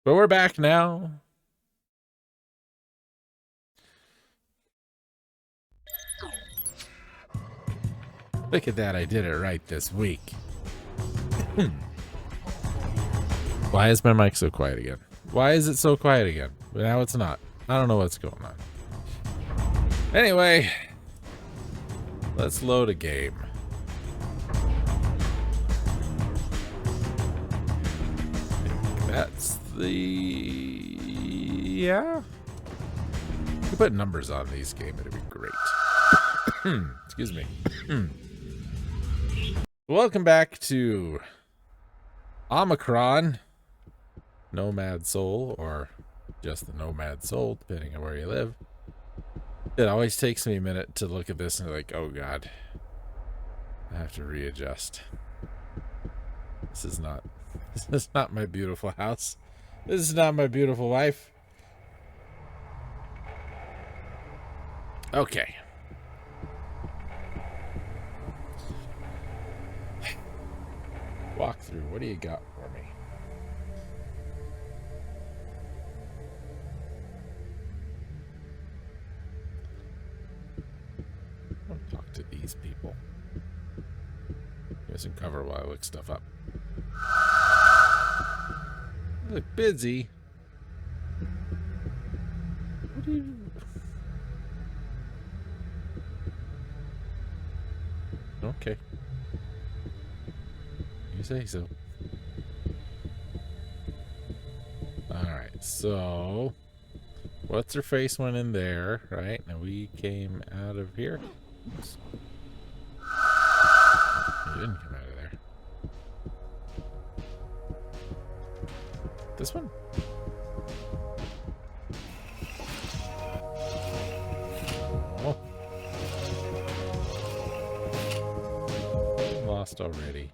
But we're back now. Look at that, I did it right this week. Why is my mic so quiet again? Why is it so quiet again? But now it's not. I don't know what's going on. Anyway, let's load a game. That's the... yeah? You could put numbers on these games, it'd be great. Excuse me. Welcome back to Omikron Nomad Soul, or just the Nomad Soul, depending on where you live. It always takes me a minute to look at this and be like, oh god, I have to readjust. This is not my beautiful house. This is not my beautiful wife. Okay. Walk through. What do you got for me? I'll talk to these people. Give me some cover while I look stuff up. You look busy. What do you... okay. You say so. Alright, so what's her face went in there, right? And we came out of here. Oops. You didn't come out of there. This one? Oh. Lost already.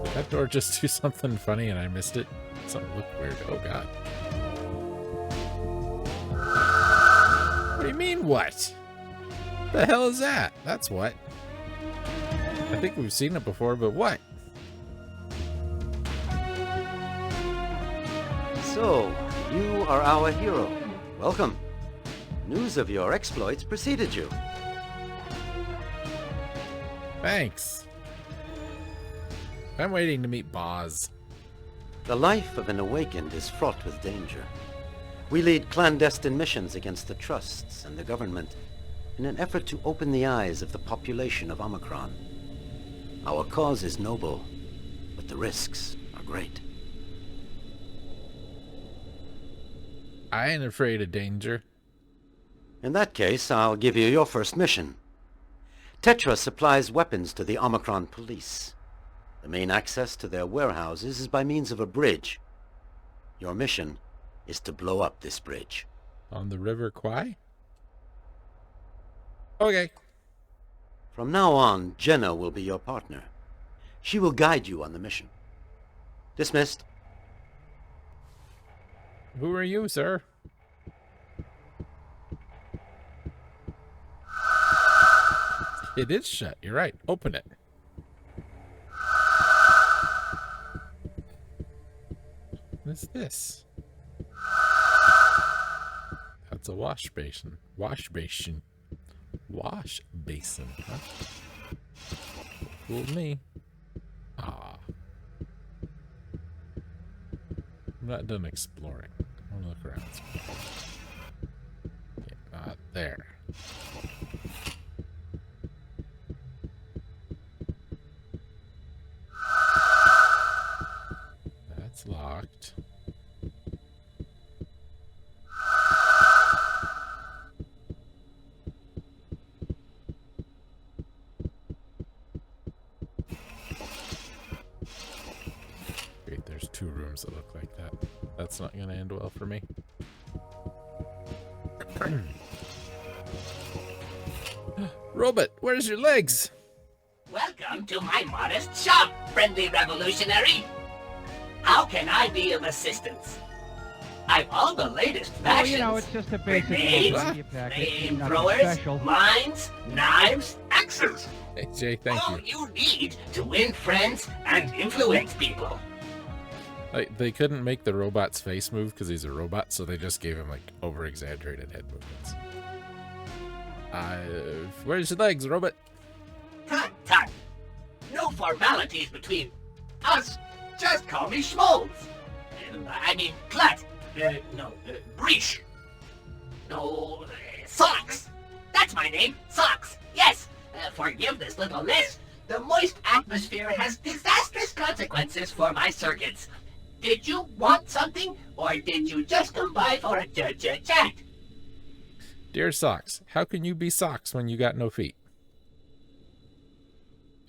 Did that door just do something funny and I missed it? Something looked weird. Oh god. What do you mean, what? The hell is that? That's what. I think we've seen it before, but what? So, you are our hero. Welcome. News of your exploits preceded you. Thanks. I'm waiting to meet Boz. The life of an awakened is fraught with danger. We lead clandestine missions against the trusts and the government in an effort to open the eyes of the population of Omikron. Our cause is noble, but the risks are great. I ain't afraid of danger. In that case, I'll give you your first mission. Tetra supplies weapons to the Omikron police. The main access to their warehouses is by means of a bridge. Your mission is to blow up this bridge. On the River Kwai? Okay. From now on, Jenna will be your partner. She will guide you on the mission. Dismissed. Who are you, sir? It is shut. You're right. Open it. What is this? That's a wash basin. Wash basin. Wash basin, huh? Fooled me. Ah. I'm not done exploring. I want to look around. Okay, not there. That's locked. Wait, there's two rooms that look like that. That's not gonna end well for me. Robot, where's your legs? Welcome to my modest shop, friendly revolutionary. How can I be of assistance? I've all the latest Well, fashions. it's just a basic Grenades, media package, nothing flamethrowers, special. mines, knives, and fixes. Hey, Jay, thank All you. you need to win friends and influence people. Like, they couldn't make the robot's face move because he's a robot, so they just gave him, like, over-exaggerated head movements. Where's your legs, robot? Tut, tut. No formalities between us. Just call me Schmoles. I mean, Clut. Breach. No, Socks. That's my name, Socks. Yes. Forgive this little mess. The moist atmosphere has disastrous consequences for my circuits. Did you want something, or did you just come by for a chat? Dear Socks, how can you be Socks when you got no feet?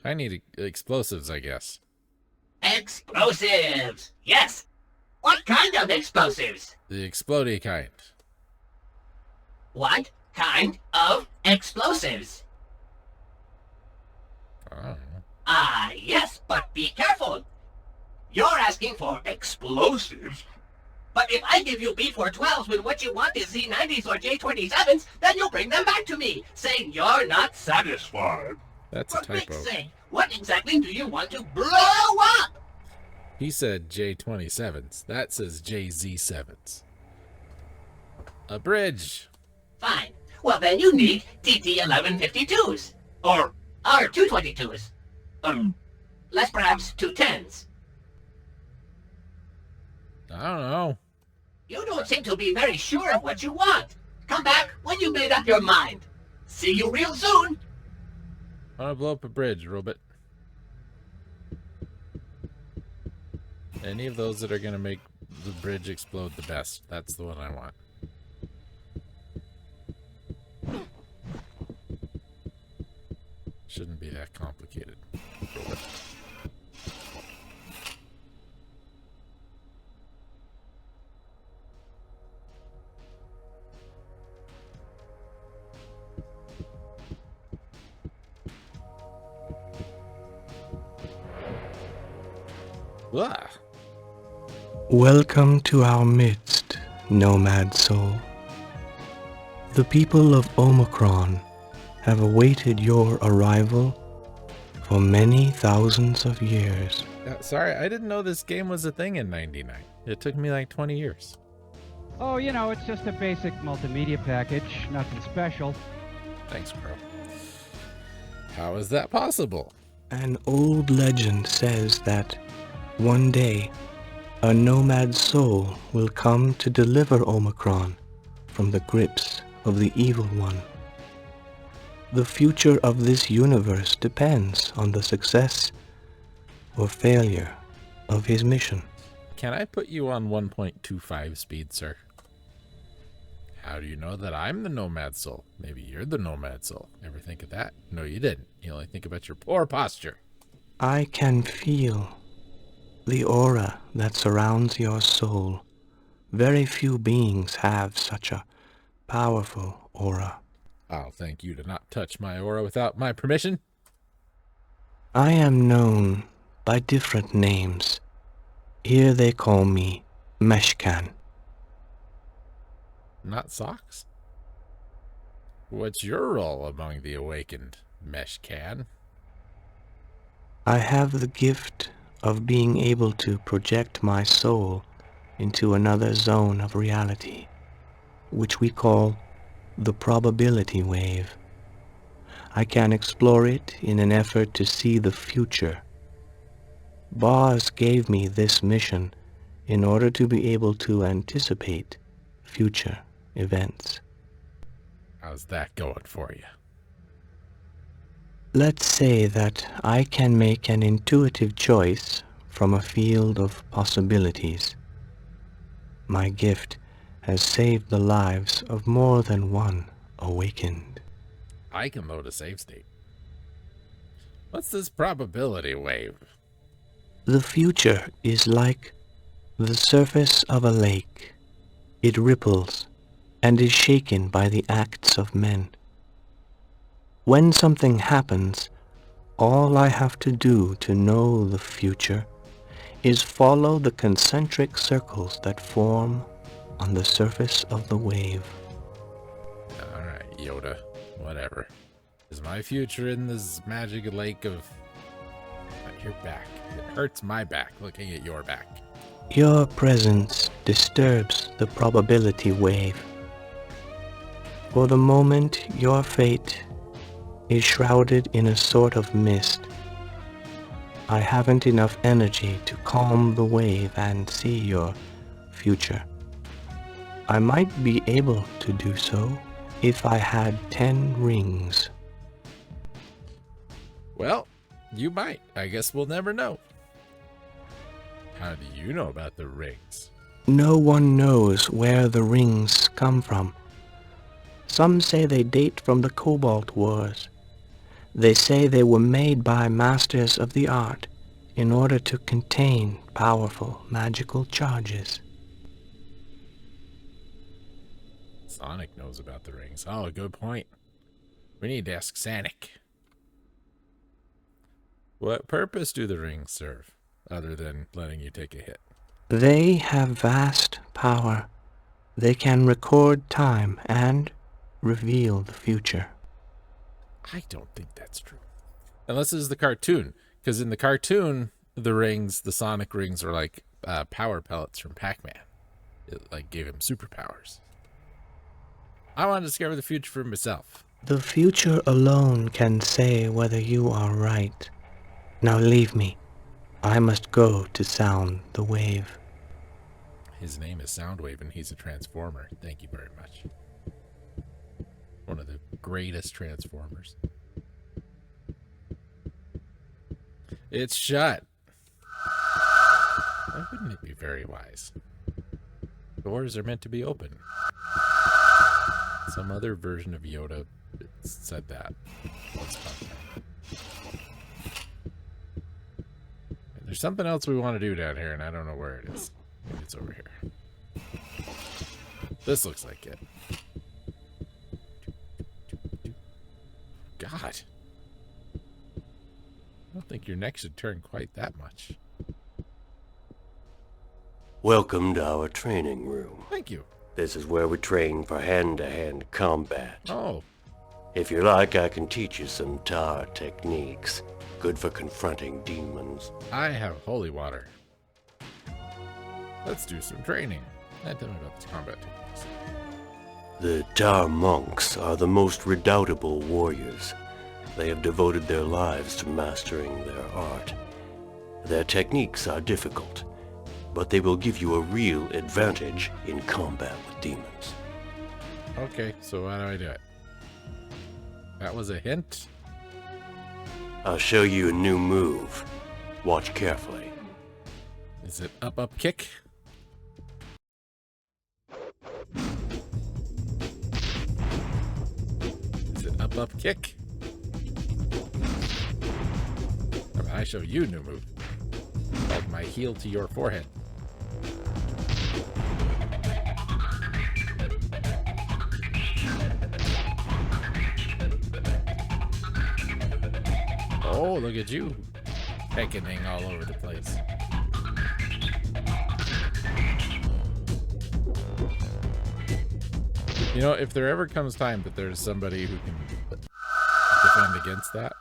I need explosives, I guess. Explosives! Yes! What kind of explosives? The explodey kind. What kind of explosives? I don't know. Ah, yes, but be careful. You're asking for explosives. But if I give you B412s when what you want is Z90s or J27s, then you'll bring them back to me, saying you're not satisfied. That's a For typo. Rick's sake, what exactly do you want to blow up? He said J27s. That says JZ7s. A bridge. Fine. Well, then you need TT1152s. Or R222s. Less perhaps 210s. I don't know. You don't seem to be very sure of what you want. Come back when you made up your mind. See you real soon. I want to blow up a bridge, robot. Any of those that are going to make the bridge explode the best. That's the one I want. Shouldn't be that complicated. Robot. Blah. Welcome to our midst, nomad soul. The people of Omikron have awaited your arrival for many thousands of years. Sorry, I didn't know this game was a thing in '99. It took me like 20 years. Oh, you know, it's just a basic multimedia package, nothing special. Thanks, bro. How is that possible? An old legend says that one day a nomad soul will come to deliver Omikron from the grips of the evil one. The future of this universe depends on the success or failure of his mission. Can I put you on 1.25 speed, sir? How do you know that I'm the nomad soul? Maybe you're the nomad soul. Ever think of that? No, you didn't. You only think about your poor posture. I can feel the aura that surrounds your soul. Very few beings have such a powerful aura. I'll thank you to not touch my aura without my permission. I am known by different names. Here they call me Meshkan. Not Socks? What's your role among the awakened, Meshkan? I have the gift of being able to project my soul into another zone of reality, which we call the probability wave. I can explore it in an effort to see the future. Boss gave me this mission in order to be able to anticipate future events. How's that going for you? Let's say that I can make an intuitive choice from a field of possibilities. My gift has saved the lives of more than one awakened. I can load a save state. What's this probability wave? The future is like the surface of a lake. It ripples and is shaken by the acts of men. When something happens, all I have to do to know the future is follow the concentric circles that form on the surface of the wave. Alright, Yoda. Whatever. Is my future in this magic lake of your back? It hurts my back looking at your back. Your presence disturbs the probability wave. For the moment, your fate is shrouded in a sort of mist. I haven't enough energy to calm the wave and see your future. I might be able to do so if I had 10 rings. Well, you might. I guess we'll never know. How do you know about the rings? No one knows where the rings come from. Some say they date from the Cobalt Wars. They say they were made by masters of the art in order to contain powerful magical charges. Sonic knows about the rings. Oh, good point. We need to ask Sonic. What purpose do the rings serve, other than letting you take a hit? They have vast power. They can record time and reveal the future. I don't think that's true. Unless it's the cartoon. Because in the cartoon, the rings, the Sonic rings, are like power pellets from Pac-Man. It like gave him superpowers. I want to discover the future for myself. The future alone can say whether you are right. Now leave me. I must go to sound the wave. His name is Soundwave, and he's a transformer. Thank you very much. One of the greatest transformers. It's shut. Why wouldn't it be very wise? Doors are meant to be open. Some other version of Yoda said that. Let's talk about it. There's something else we want to do down here, and I don't know where it is. Maybe it's over here. This looks like it. God. I don't think your neck should turn quite that much. Welcome to our training room. Thank you. This is where we train for hand-to-hand combat. Oh, If you like, I can teach you some tar techniques. Good for confronting demons. I have holy water. Let's do some training. Tell me about this combat techniques. The Tar monks are the most redoubtable warriors. They have devoted their lives to mastering their art. Their techniques are difficult, but they will give you a real advantage in combat with demons. Okay, so how do I do it? That was a hint? I'll show you a new move. Watch carefully. Is it up kick? Is it up kick? How about I show you a new move? Called my heel to your forehead. Oh, look at you. Beckoning all over the place. You know, if there ever comes time that there's somebody who can defend against that,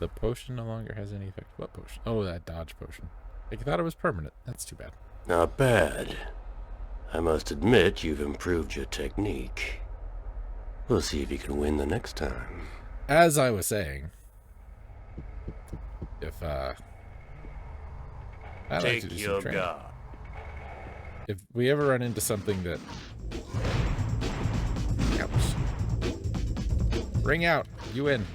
the potion no longer has any effect. What potion? Oh, that dodge potion. I thought it was permanent. That's too bad. Not bad. I must admit you've improved your technique. We'll see if you can win the next time. As I was saying, if I'd like to do some training. If we ever run into something that, ouch. Ring out, you win.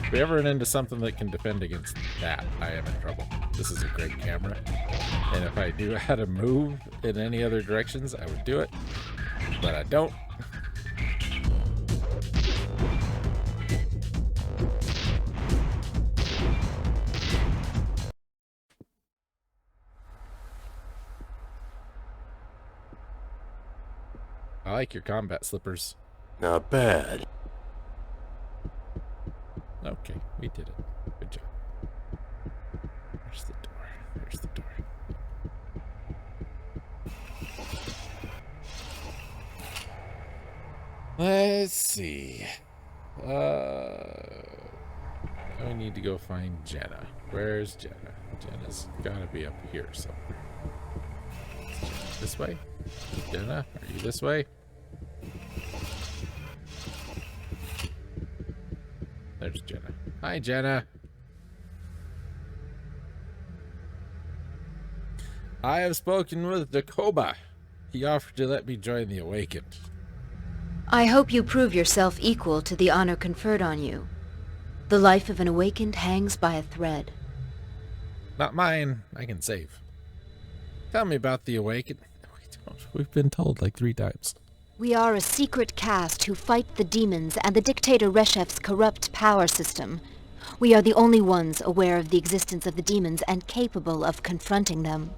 If we ever run into something that can defend against that, I am in trouble. This is a great camera. And if I knew how to move in any other directions, I would do it. But I don't. I like your combat slippers. Not bad. Okay, we did it. Good job. There's the door. Let's see. I need to go find Jenna. Where's Jenna? Jenna's gotta be up here somewhere. Is Jenna this way? Jenna, are you this way? There's Jenna. Hi, Jenna. I have spoken with Dakoba. He offered to let me join the Awakened. I hope you prove yourself equal to the honor conferred on you. The life of an Awakened hangs by a thread. Not mine. I can save. Tell me about the Awakened. We've been told like 3 times. We are a secret caste who fight the demons and the dictator Reshef's corrupt power system. We are the only ones aware of the existence of the demons and capable of confronting them.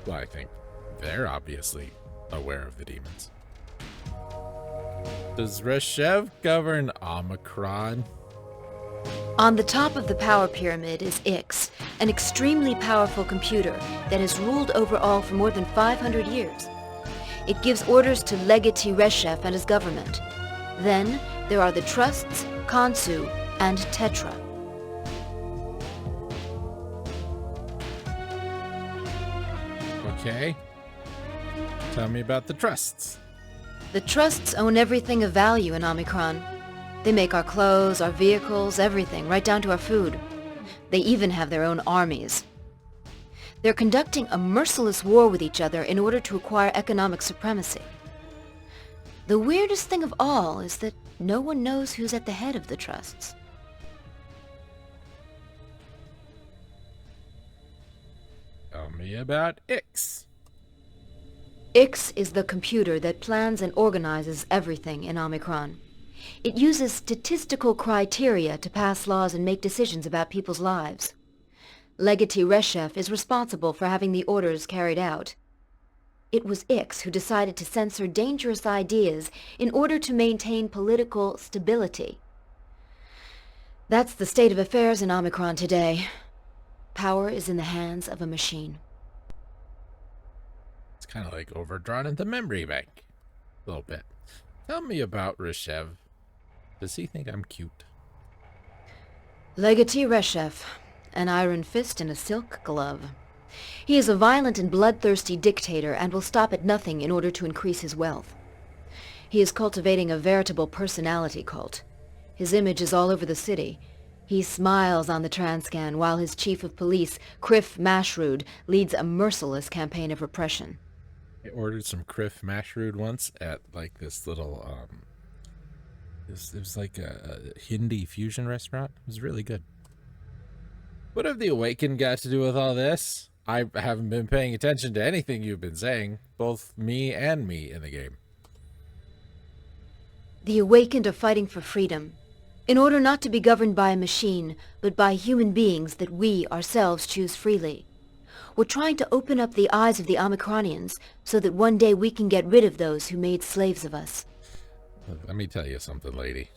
Well, I think they're obviously aware of the demons. Does Reshev govern Omikron? On the top of the power pyramid is Ix, an extremely powerful computer that has ruled over all for more than 500 years. It gives orders to Legatee Reshef and his government. Then there are the Trusts, Kansu, and Tetra. Okay. Tell me about the Trusts. The Trusts own everything of value in Omikron. They make our clothes, our vehicles, everything, right down to our food. They even have their own armies. They're conducting a merciless war with each other in order to acquire economic supremacy. The weirdest thing of all is that no one knows who's at the head of the Trusts. Tell me about Ix. Ix is the computer that plans and organizes everything in Omikron. It uses statistical criteria to pass laws and make decisions about people's lives. Legatee Reshef is responsible for having the orders carried out. It was Ix who decided to censor dangerous ideas in order to maintain political stability. That's the state of affairs in Omikron today. Power is in the hands of a machine. It's kind of like overdrawn into memory bank. A little bit. Tell me about Reshev. Does he think I'm cute? Legatee Reshef, an iron fist in a silk glove. He is a violent and bloodthirsty dictator and will stop at nothing in order to increase his wealth. He is cultivating a veritable personality cult. His image is all over the city. He smiles on the Transcan while his chief of police, Criff Mashrud, leads a merciless campaign of repression. I ordered some Criff Mashrud once at like this little it was like a Hindi fusion restaurant. It was really good. What have the Awakened got to do with all this? I haven't been paying attention to anything you've been saying, both me and me in the game. The Awakened are fighting for freedom, in order not to be governed by a machine, but by human beings that we ourselves choose freely. We're trying to open up the eyes of the Omicronians so that one day we can get rid of those who made slaves of us. Let me tell you something, lady.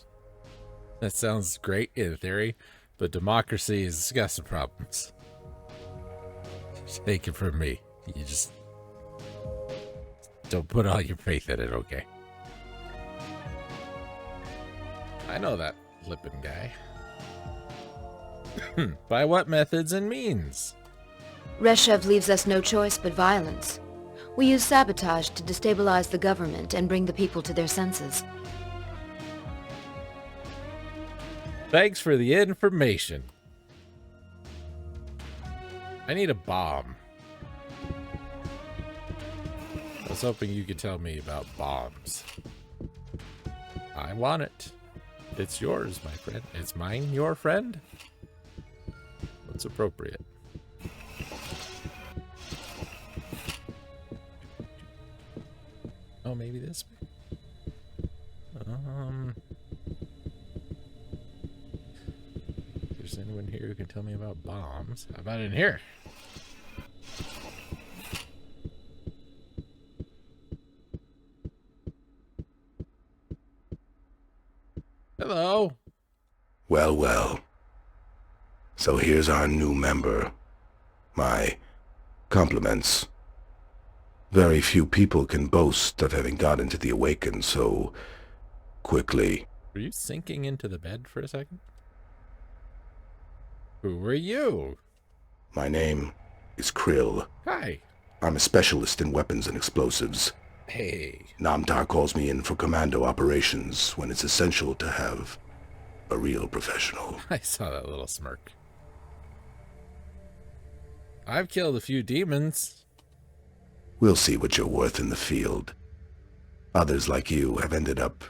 That sounds great in theory, but democracy has got some problems. Take it from me. You just don't put all your faith in it, okay? I know that flippin' guy. By what methods and means? Reshev leaves us no choice but violence. We use sabotage to destabilize the government and bring the people to their senses. Thanks for the information. I need a bomb. I was hoping you could tell me about bombs. I want it. It's yours, my friend. It's mine, your friend? What's appropriate? Oh, maybe this way? If there's anyone here who can tell me about bombs. How about in here? Hello. Well, well. So here's our new member, My compliments. Very few people can boast of having got into the Awakened so quickly. Were you sinking into the bed for a second? Who were you? My name is Krill. Hi. I'm a specialist in weapons and explosives. Hey. Namtar calls me in for commando operations when it's essential to have a real professional. I saw that little smirk. I've killed a few demons. We'll see what you're worth in the field. Others like you have ended up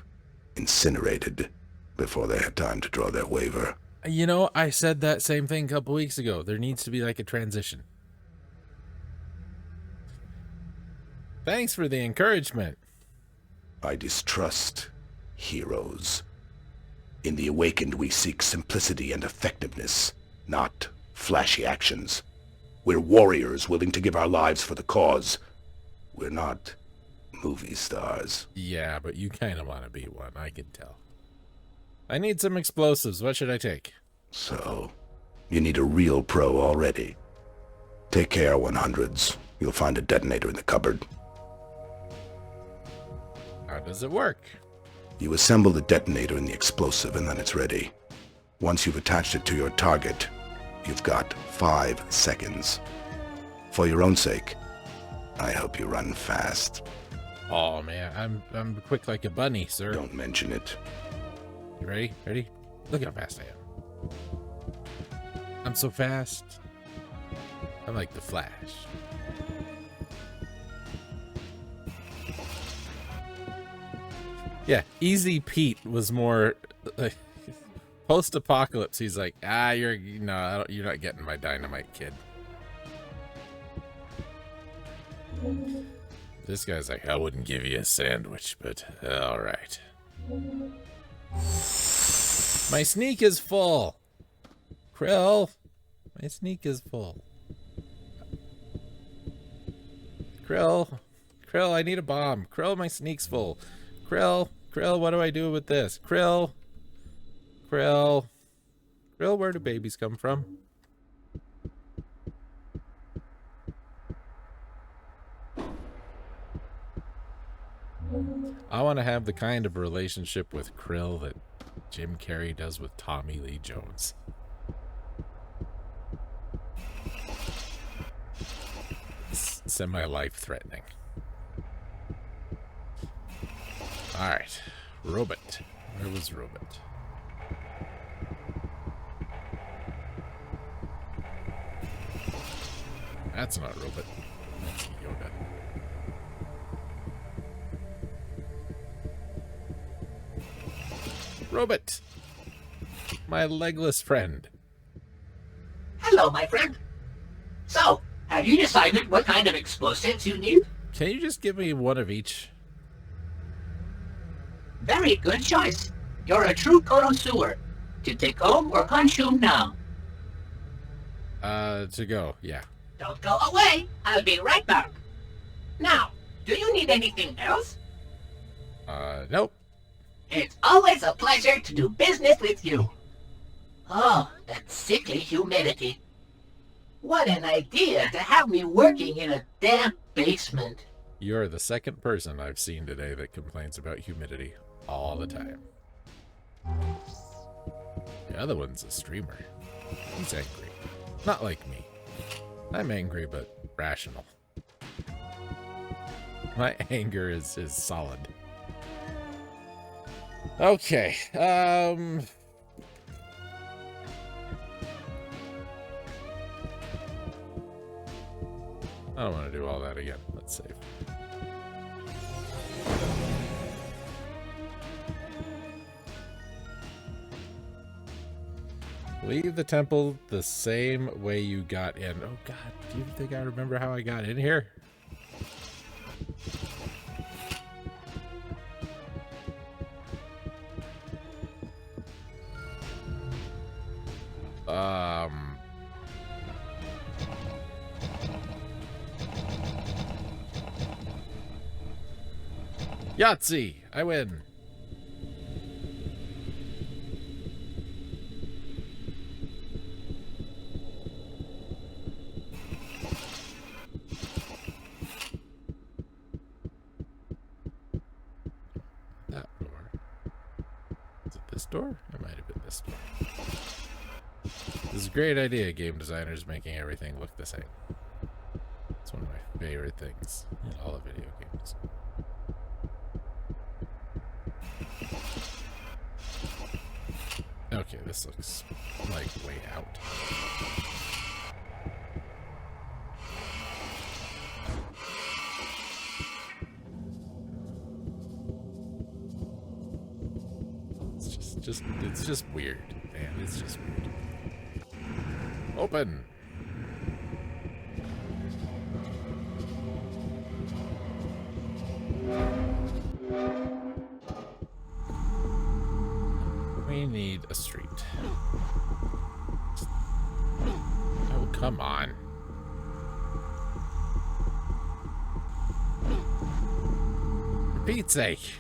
incinerated before they had time to draw their waiver. You know, I said that same thing a couple weeks ago. There needs to be like a transition. Thanks for the encouragement. I distrust heroes. In the Awakened, we seek simplicity and effectiveness, not flashy actions. We're warriors willing to give our lives for the cause. We're not movie stars. Yeah, but you kind of want to be one, I can tell. I need some explosives. What should I take? So, you need a real pro already. Take KR-100s. You'll find a detonator in the cupboard. How does it work? You assemble the detonator in the explosive and then it's ready. Once you've attached it to your target, you've got 5 seconds. For your own sake, I hope you run fast. Oh man, I'm quick like a bunny, sir. Don't mention it. You ready? Ready? Look how fast I am. I'm so fast. I'm like the Flash. Yeah, Easy Pete was more like post-apocalypse. He's like, you're not getting my dynamite, kid. This guy's like, I wouldn't give you a sandwich, but all right. My sneak is full. Krill, my sneak is full. Krill, I need a bomb. Krill, my sneak's full. Krill, what do I do with this? Krill, where do babies come from? I want to have the kind of relationship with Krill that Jim Carrey does with Tommy Lee Jones. It's semi-life-threatening. Alright, Robot. Where was Robot? That's not Robot. That's Yoda. Robot! My legless friend. Hello, my friend. So, have you decided what kind of explosives you need? Can you just give me one of each? Very good choice. You're a true connoisseur. To take home or consume now? To go, yeah. Don't go away. I'll be right back. Now, do you need anything else? Nope. It's always a pleasure to do business with you. Oh, that sickly humidity. What an idea to have me working in a damp basement. You're the second person I've seen today that complains about humidity all the time. The other one's a streamer. He's angry. Not like me. I'm angry, but rational. My anger is solid. Okay, I don't want to do all that again. Let's save. Leave the temple the same way you got in. Oh god, do you think I remember how I got in here? Yahtzee! I win! door? It might have been this door. This is a great idea, game designers, making everything look the same. It's one of my favorite things in all of video games. Okay, this looks like way out. It's just weird, man. It's just weird. Open. We need a street. Oh, come on. For Pete's sake.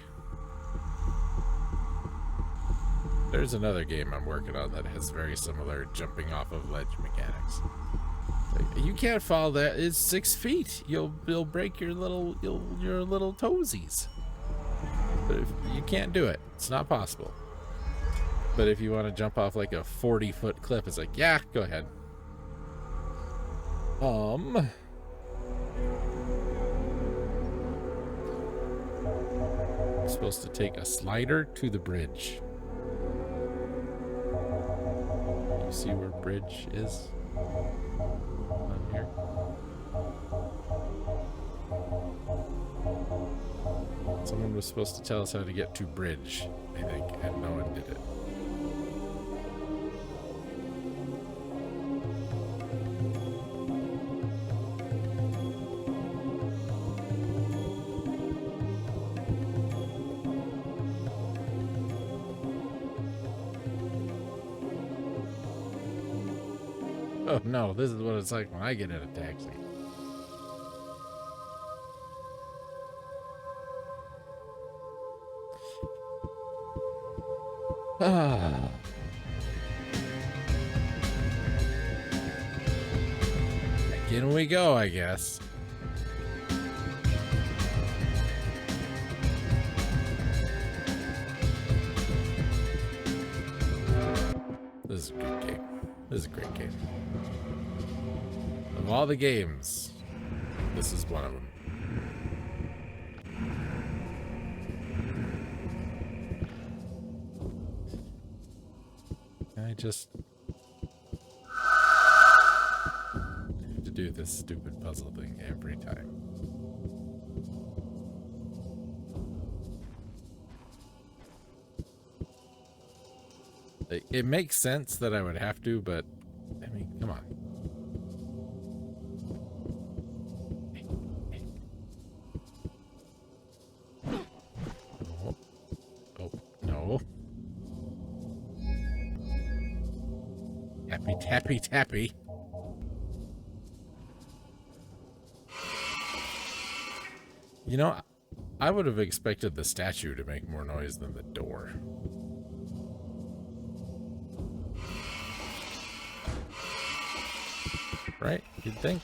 There's another game I'm working on that has very similar jumping off of ledge mechanics. Like, you can't fall that. It's 6 feet. You'll break your little toesies. But if, you can't do it. It's not possible. But if you want to jump off like a 40-foot cliff, it's like, yeah, go ahead. I'm supposed to take a slider to the bridge. You see where bridge is? On here. Someone was supposed to tell us how to get to bridge, I think, and no one did it. Oh no, this is what it's like when I get in a taxi. Ah. Back in we go, I guess. This is a good game. This is a great game. Of all the games, this is one of them. I just have to do this stupid puzzle thing every time. It makes sense that I would have to, but I mean, come on. Oh, oh no. Tappy, tappy, tappy. You know, I would have expected the statue to make more noise than the door. Right? You'd think.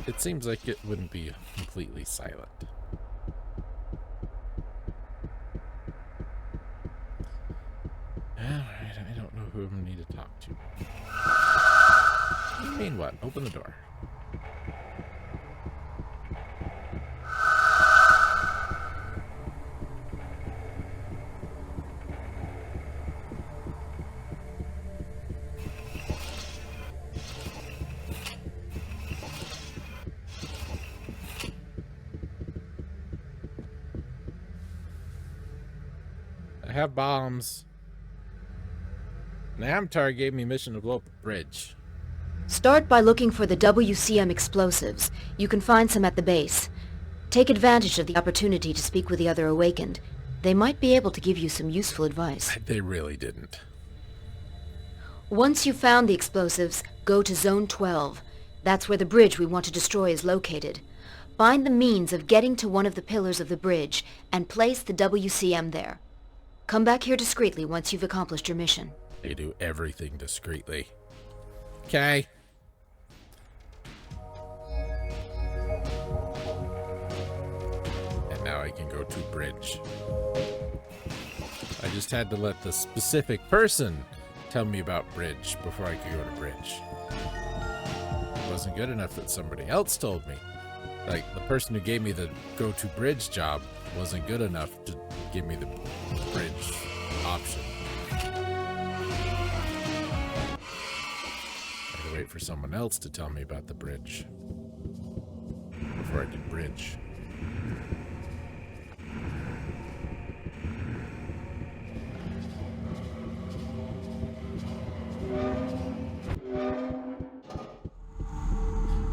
It seems like it wouldn't be completely silent. Alright, I don't know who I need to talk to. What do you mean what? Open the door. I have bombs. Namtar gave me mission to blow up a bridge. Start by looking for the WCM explosives. You can find some at the base. Take advantage of the opportunity to speak with the other Awakened. They might be able to give you some useful advice. They really didn't. Once you've found the explosives, go to Zone 12. That's where the bridge we want to destroy is located. Find the means of getting to one of the pillars of the bridge and place the WCM there. Come back here discreetly once you've accomplished your mission. They do everything discreetly. Okay. I can go to bridge. I just had to let the specific person tell me about bridge before I could go to bridge. It wasn't good enough that somebody else told me. Like, the person who gave me the go to bridge job wasn't good enough to give me the bridge option. I had to wait for someone else to tell me about the bridge before I did bridge.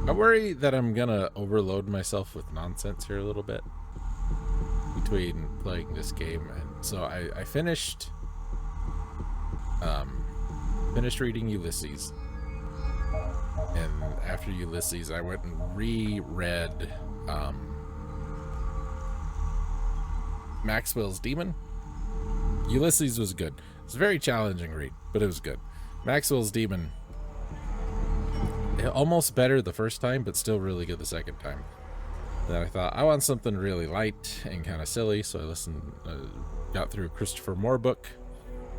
I worry that I'm gonna overload myself with nonsense here a little bit between playing this game, and so I finished reading Ulysses, and after Ulysses I went and reread Maxwell's Demon. Ulysses was good. It's a very challenging read, but it was good. Maxwell's Demon, almost better the first time, but still really good the second time. Then I thought, I want something really light and kind of silly, so I got through a Christopher Moore book.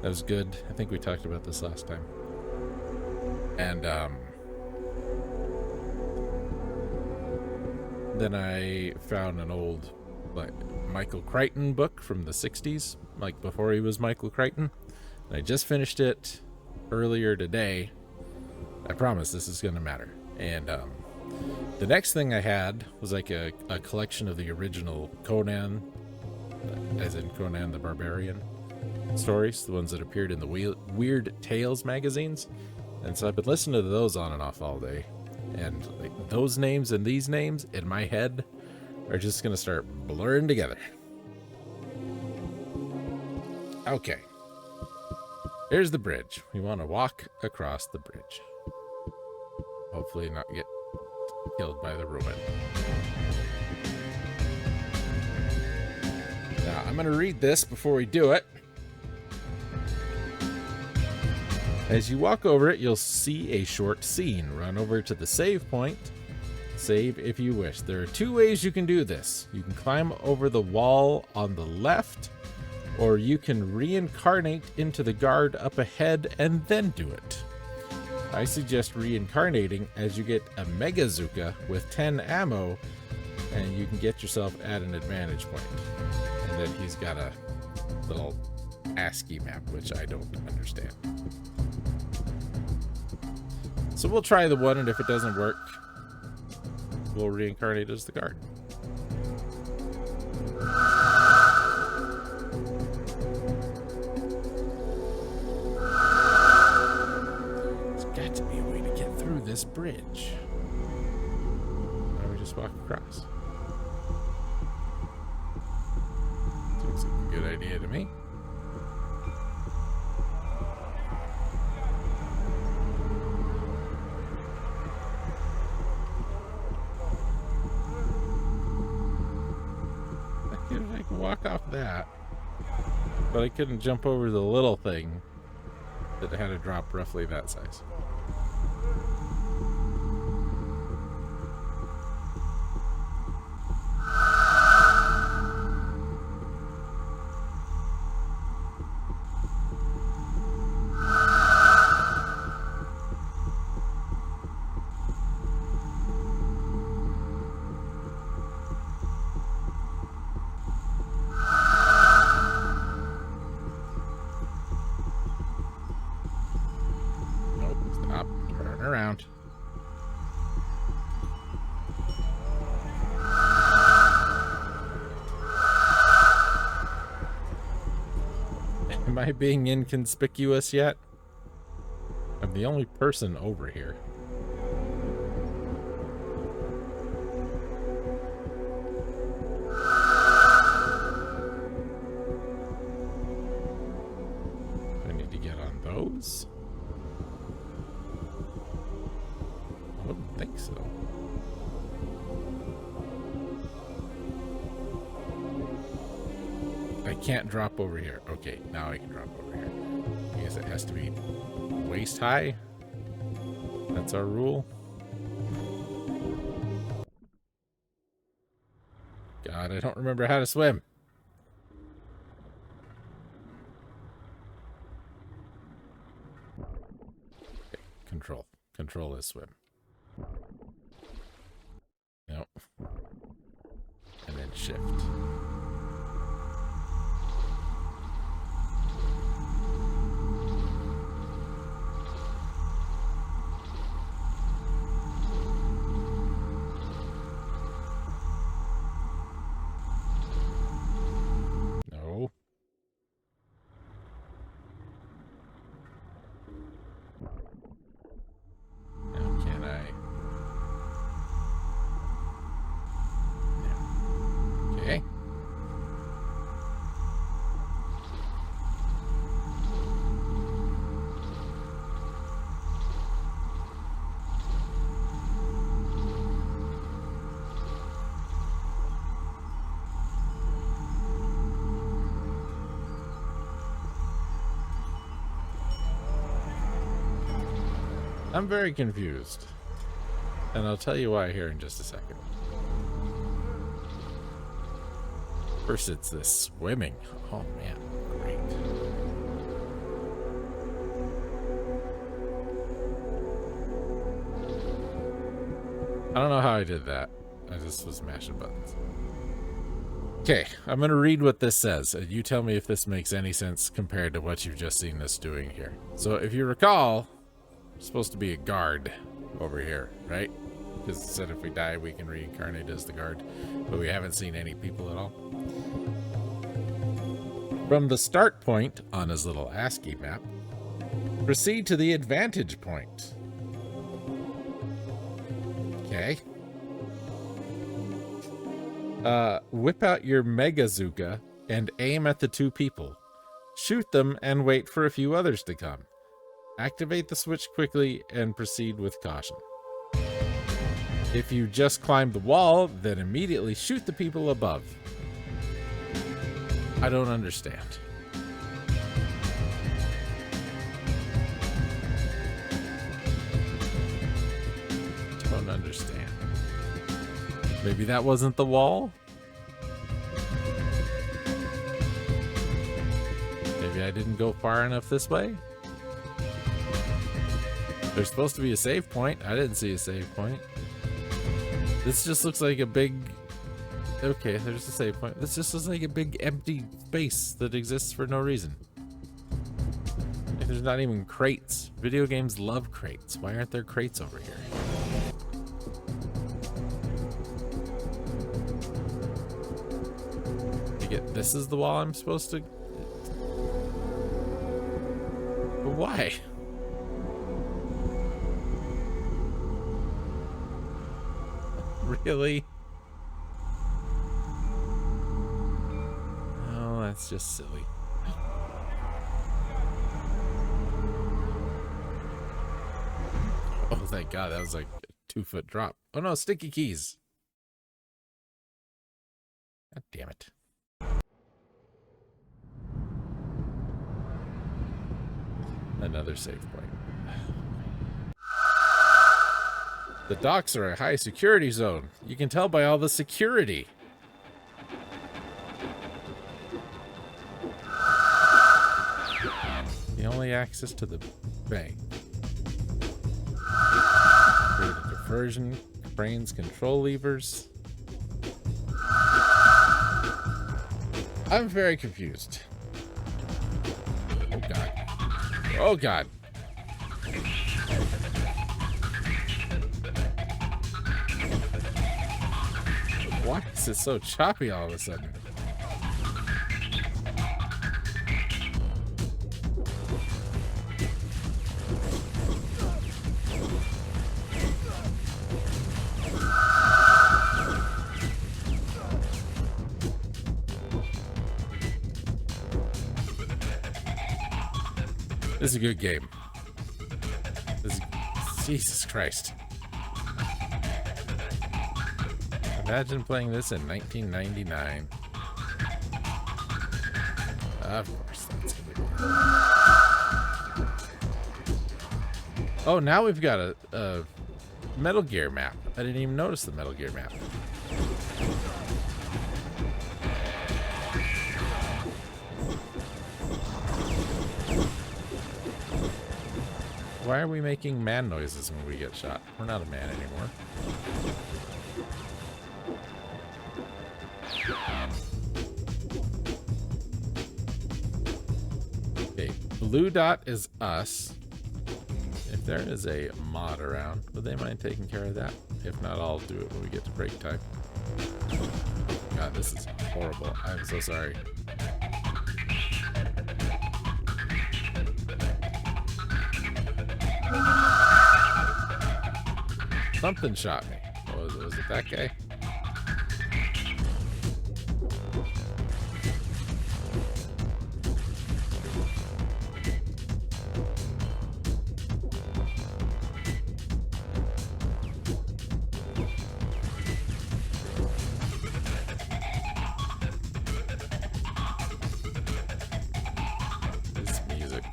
That was good. I think we talked about this last time. And then I found an old Michael Crichton book from the 60s, like before he was Michael Crichton. And I just finished it earlier today. I promise this is going to matter. And the next thing I had was like a collection of the original Conan, as in Conan the Barbarian stories, the ones that appeared in the Weird Tales magazines. And so I've been listening to those on and off all day. And like, those names and these names in my head are just going to start blurring together. Okay. Here's the bridge. We want to walk across the bridge. Hopefully not get killed by the ruin. Now, I'm going to read this before we do it. As you walk over it, you'll see a short scene. Run over to the save point. Save if you wish. There are two ways you can do this. You can climb over the wall on the left, or you can reincarnate into the guard up ahead and then do it. I suggest reincarnating, as you get a Megazuka with 10 ammo, and you can get yourself at an advantage point. And then he's got a little ASCII map, which I don't understand. So we'll try the one, and if it doesn't work, we'll reincarnate as the guard. This bridge. Why don't we just walk across? Seems like a good idea to me. I can walk off that, but I couldn't jump over the little thing that had to drop roughly that size. Around. Am I being inconspicuous yet? I'm the only person over here. I need to get on those. I wouldn't think so. I can't drop over here. Okay, now I can drop over here. I guess it has to be waist high. That's our rule. God God, I don't remember how to swim. Okay, control. Control is swim. Nope. And then shift. No. Now can I? Yeah. Okay. I'm very confused. And I'll tell you why here in just a second. First, it's this swimming. Oh, man. Great. I don't know how I did that. I just was mashing buttons. Okay, I'm going to read what this says. And you tell me if this makes any sense compared to what you've just seen us doing here. So, if you recall, we're supposed to be a guard over here, right? Because it said if we die, we can reincarnate as the guard. But we haven't seen any people at all. From the start point on his little ASCII map, proceed to the advantage point. Okay. Whip out your Megazooka and aim at the two people. Shoot them and wait for a few others to come. Activate the switch quickly and proceed with caution. If you just climb the wall, then immediately shoot the people above. I don't understand. Don't understand. Maybe that wasn't the wall? Maybe I didn't go far enough this way? There's supposed to be a save point. I didn't see a save point. This just looks like a big... Okay, there's a save point. This just looks like a big empty space that exists for no reason. Like there's not even crates. Video games love crates. Why aren't there crates over here? This is the wall I'm supposed to... But why? Really? Oh, that's just silly. Oh, thank God. That was like a 2-foot drop. Oh, no. Sticky keys. God damn it. Another save point. The docks are a high security zone. You can tell by all the security. The only access to the bay. Create a diversion, cranes, control levers. I'm very confused. Oh God. Oh God. Why is it so choppy all of a sudden? This is a good game. Jesus Christ. Imagine playing this in 1999. Of course, that's gonna be it. Oh, now we've got a Metal Gear map. I didn't even notice the Metal Gear map. Why are we making man noises when we get shot? We're not a man anymore. Okay, blue dot is us. If there is a mod around, would they mind taking care of that? If not, I'll do it when we get to break time. God, this is horrible. I'm so sorry. Something shot me. What was it? Was it that guy? This music.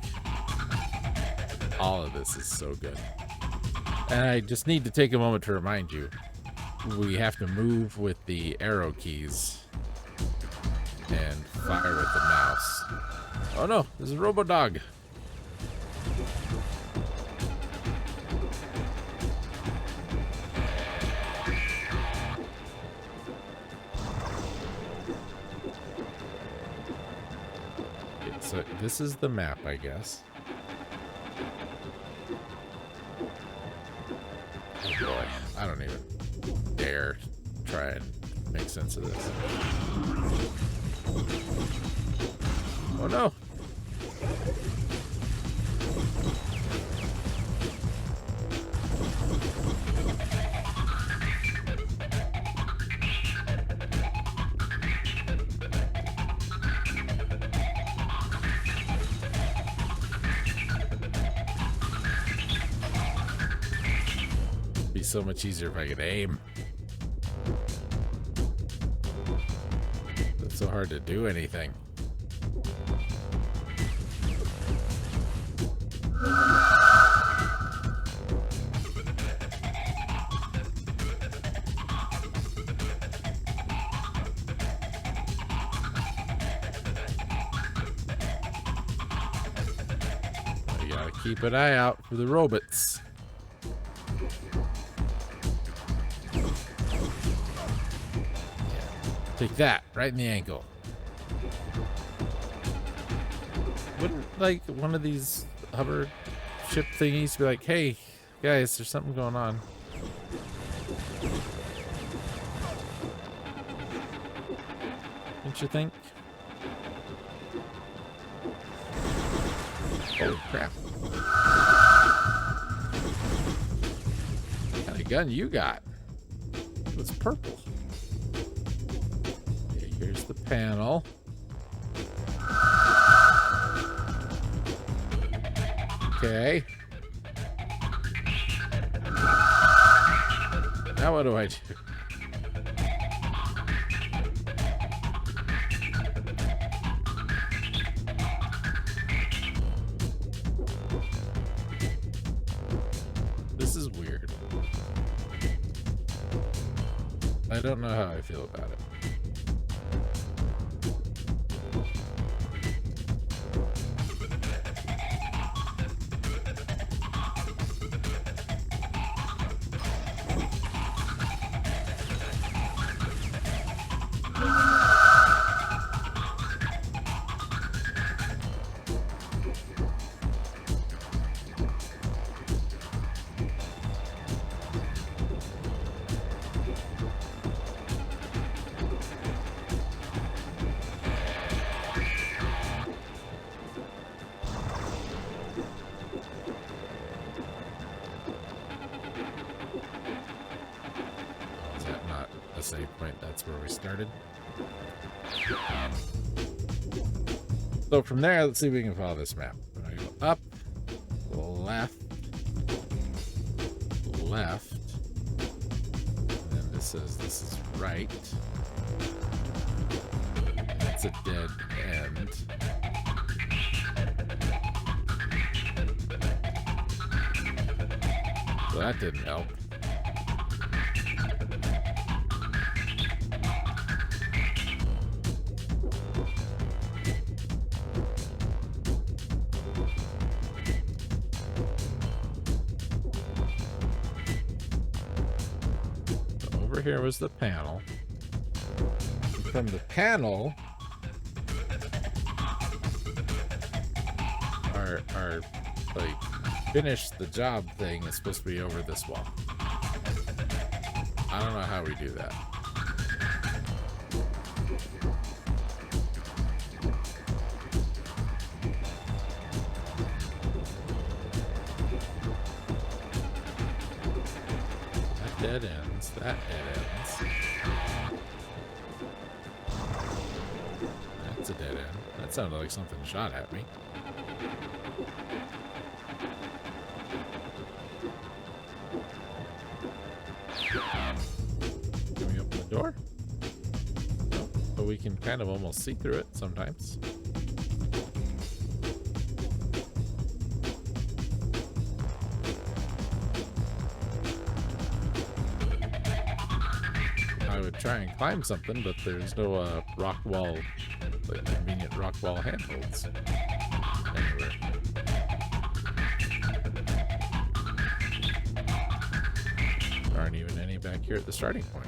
All of this is so good. And I just need to take a moment to remind you, we have to move with the arrow keys and fire with the mouse. Oh no, there's a robo dog. Okay, so this is the map, I guess. Oh boy, I don't even dare try and make sense of this. Oh no! Be so much easier if I could aim. It's so hard to do anything. You gotta keep an eye out for the robots. Take that right in the ankle. Wouldn't like one of these hover ship thingies be like, hey guys, there's something going on? Don't you think? Holy crap. What kind of gun you got? It's purple. Okay, here's the panel. Okay. Now what do I do? This is weird. I don't know how I feel about it. Is that not a save point? That's where we started. So from there, let's see if we can follow this map. We're gonna go up, left, left, and then this says this is right. That's a dead end. So that didn't help. here was the panel. And from the panel, our like finish the job thing is supposed to be over this wall. I don't know how we do that. That dead ends. That dead ends. That's a dead end. That sounded like something shot at me. Can we open the door? No, but we can kind of almost see through it sometimes. I would try and climb something, but there's no rock wall, like convenient rock wall handholds anywhere. There aren't even any back here at the starting point.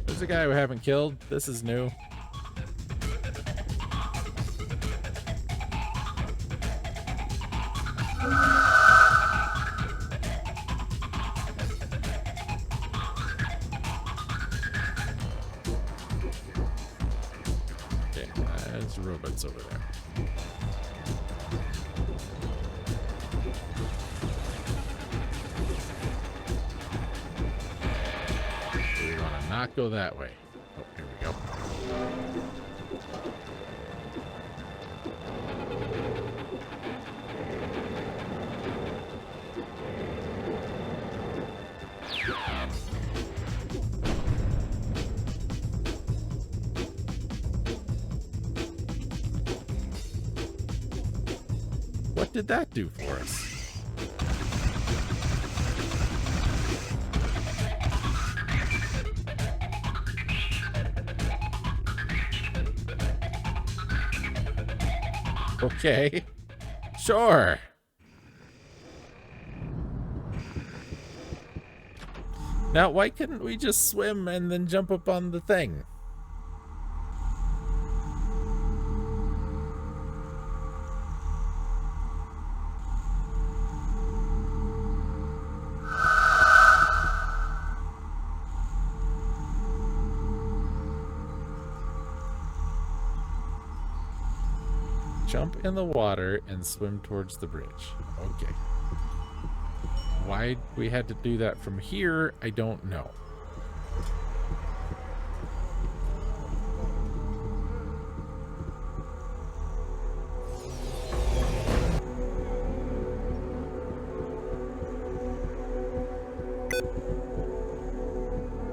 There's a guy we haven't killed. This is new. Okay, there's robots over there. We want to not go that way. Oh, here we go. What did that do for us? Okay, sure. Now, why couldn't we just swim and then jump up on the thing? Jump in the water and swim towards the bridge. Okay. Why we had to do that from here, I don't know.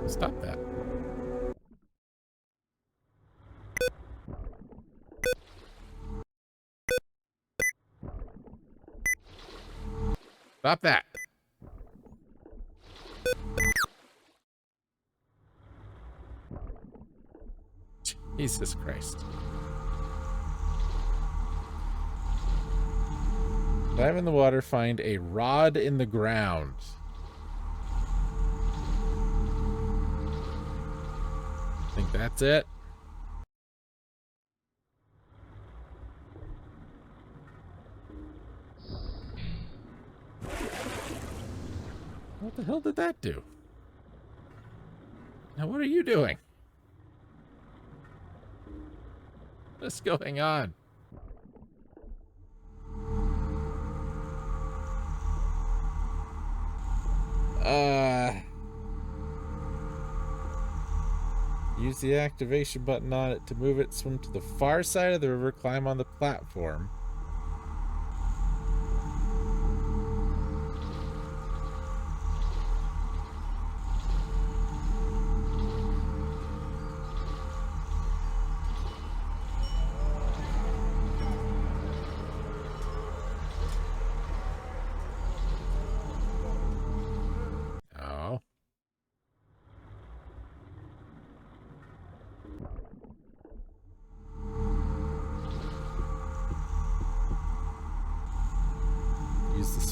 Stop that. Stop that. Jesus Christ. Dive in the water, find a rod in the ground. I think that's it. What the hell did that do? Now what are you doing? What's going on? Use the activation button on it to move it, swim to the far side of the river, climb on the platform.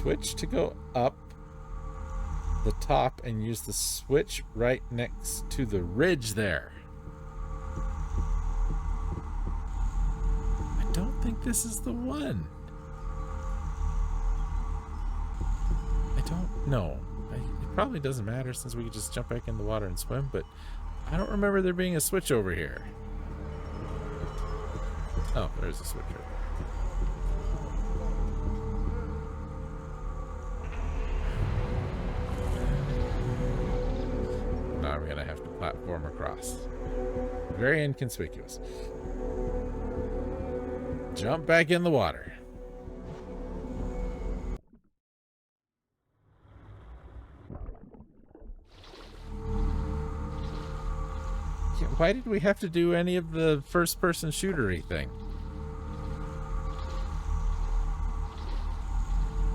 switch to go up the top and use the switch right next to the ridge there. I don't think this is the one. I don't know. It probably doesn't matter since we could just jump back in the water and swim, but I don't remember there being a switch over here. Oh, there's a switch over there. Now I'm gonna have to platform across. Very inconspicuous. Jump back in the water. Yeah, why did we have to do any of the first-person shootery thing?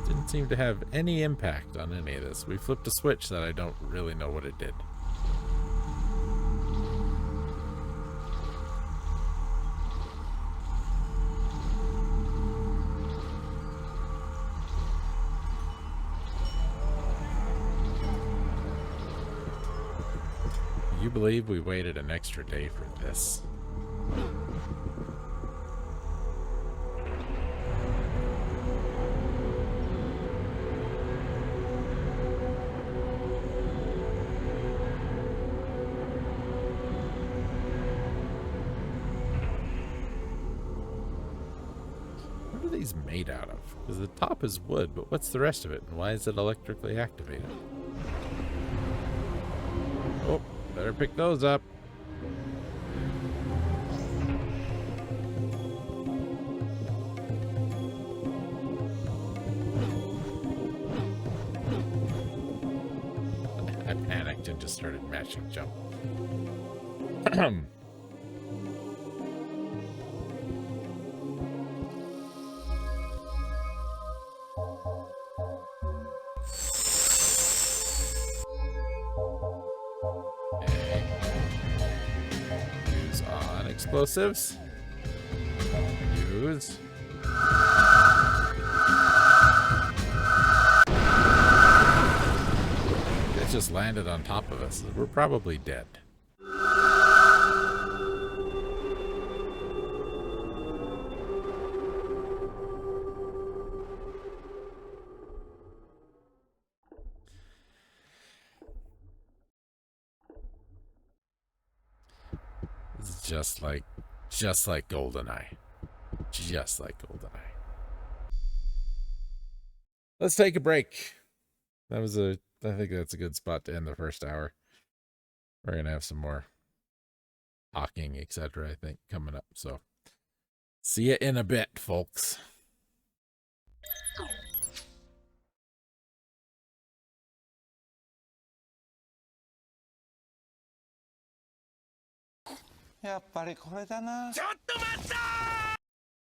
Didn't seem to have any impact on any of this. We flipped a switch that I don't really know what it did. You believe we waited an extra day for this? What are these made out of? Because the top is wood, but what's the rest of it? And why is it electrically activated? Oh. Better pick those up. I panicked and just started mashing jump. Explosives. Use. It just landed on top of us. We're probably dead. Just like GoldenEye. Just like GoldenEye. Let's take a break. I think that's a good spot to end the first hour. We're going to have some more talking, etc., I think, coming up. So, see you in a bit, folks.